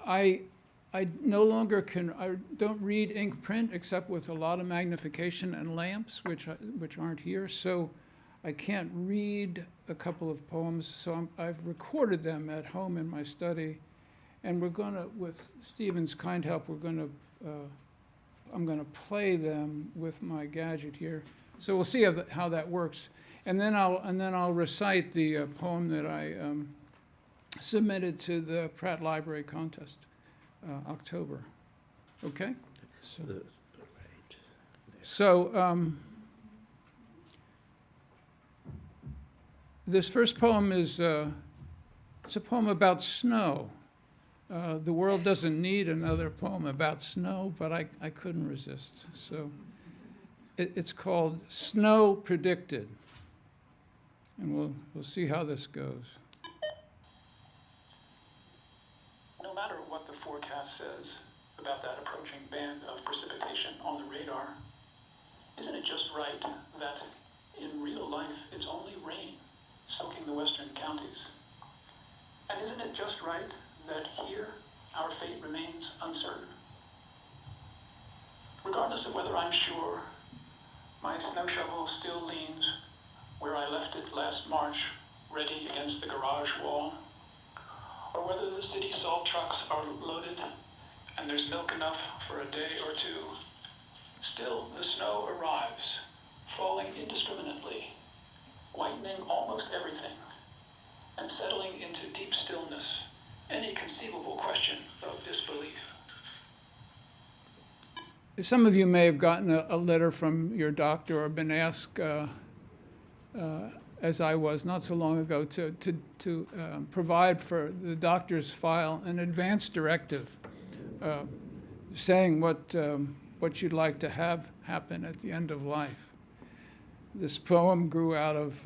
I no longer I don't read ink print except with a lot of magnification and lamps, which aren't here. So I can't read a couple of poems. So I've recorded them at home in my study. And we're going to, with Stephen's kind help, I'm going to play them with my gadget here. So we'll see how that works. And then I'll recite the poem that I submitted to the Pratt Library contest, October. Okay? So this first poem is it's a poem about snow. The world doesn't need another poem about snow, but I couldn't resist. So it's called Snow Predicted. And we'll see how this goes. No matter what the forecast says about that approaching band of precipitation on the radar, isn't it just right that in real life it's only rain soaking the western counties? And isn't it just right that here our fate remains uncertain? Regardless of whether I'm sure my snow shovel still leans where I left it last March, ready against the garage wall, or whether the city salt trucks are loaded and there's milk enough for a day or two, still the snow arrives, falling indiscriminately, whitening almost everything, and settling into deep stillness any conceivable question of disbelief. Some of you may have gotten a letter from your doctor or been asked, as I was not so long ago, to provide for the doctor's file an advance directive saying what you'd like to have happen at the end of life. This poem grew out of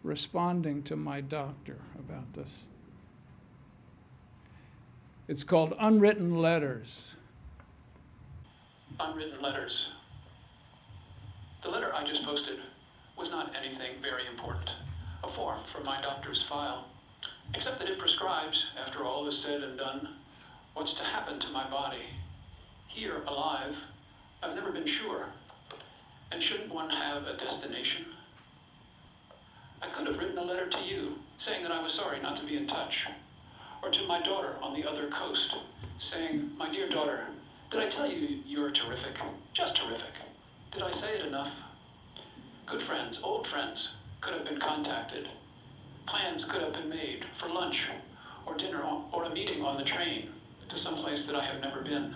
responding to my doctor about this. It's called Unwritten Letters. Unwritten letters. The letter I just posted was not anything very important, a form for my doctor's file, except that it prescribes, after all is said and done, what's to happen to my body. Here, alive, I've never been sure. And shouldn't one have a destination? I could have written a letter to you, saying that I was sorry not to be in touch, or to my daughter on the other coast, saying, my dear daughter, did I tell you you're terrific? Just terrific. Did I say it enough? Good friends, old friends, could have been contacted. Plans could have been made for lunch or dinner or a meeting on the train to some place that I have never been.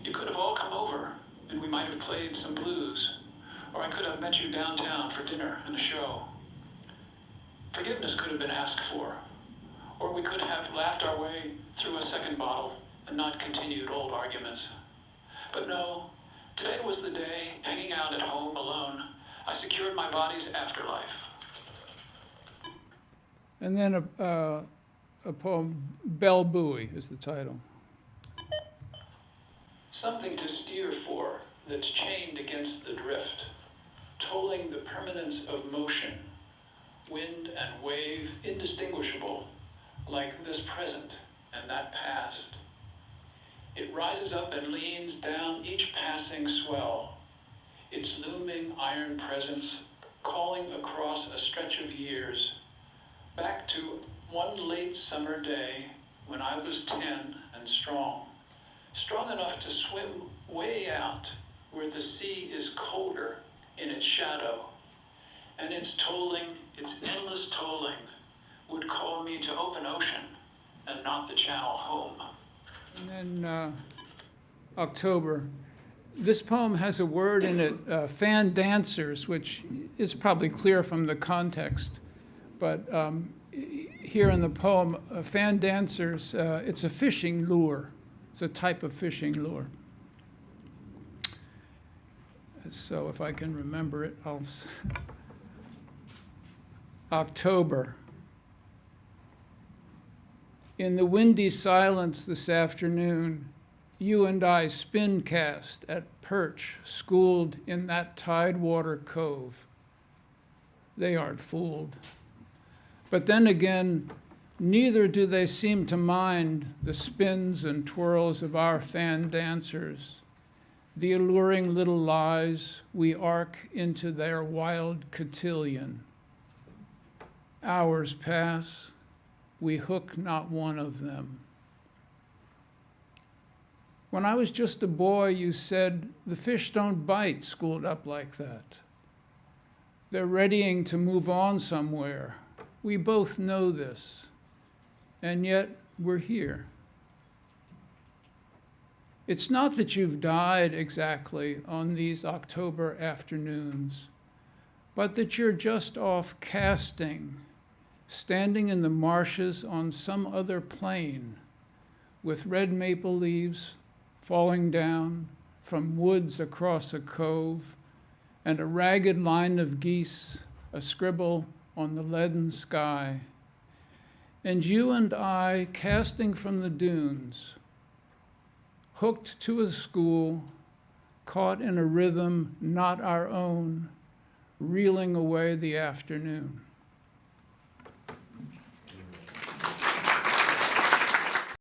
You could have all come over and we might have played some blues, or I could have met you downtown for dinner and a show. Forgiveness could have been asked for, or we could have laughed our way through a second bottle and not continued old arguments. But no, today was the day, hanging out at home alone, I secured my body's afterlife. And then a poem, Bell Buoy is the title. Something to steer for that's chained against the drift, tolling the permanence of motion, wind and wave indistinguishable, like this present and that past. It rises up and leans down each passing swell, its looming iron presence calling across a stretch of years, back to one late summer day when I was 10 and strong enough to swim way out where the sea is colder in its shadow, and its tolling, its endless tolling, would call me to open ocean and not the channel home. And then October. This poem has a word in it, fan dancers, which is probably clear from the context. But here in the poem, fan dancers, it's a fishing lure. It's a type of fishing lure. So if I can remember it, October. In the windy silence this afternoon, you and I spin cast at perch schooled in that tidewater cove. They aren't fooled. But then again, Neither do they seem to mind the spins and twirls of our fan dancers, the alluring little lies we arc into their wild cotillion. Hours pass, we hook not one of them. When I was just a boy, you said, the fish don't bite schooled up like that. They're readying to move on somewhere. We both know this, and yet we're here. It's not that you've died exactly on these October afternoons, but that you're just off casting, standing in the marshes on some other plain, with red maple leaves falling down from woods across a cove, and a ragged line of geese, a scribble on the leaden sky. And you and I casting from the dunes, hooked to a school, caught in a rhythm not our own, reeling away the afternoon.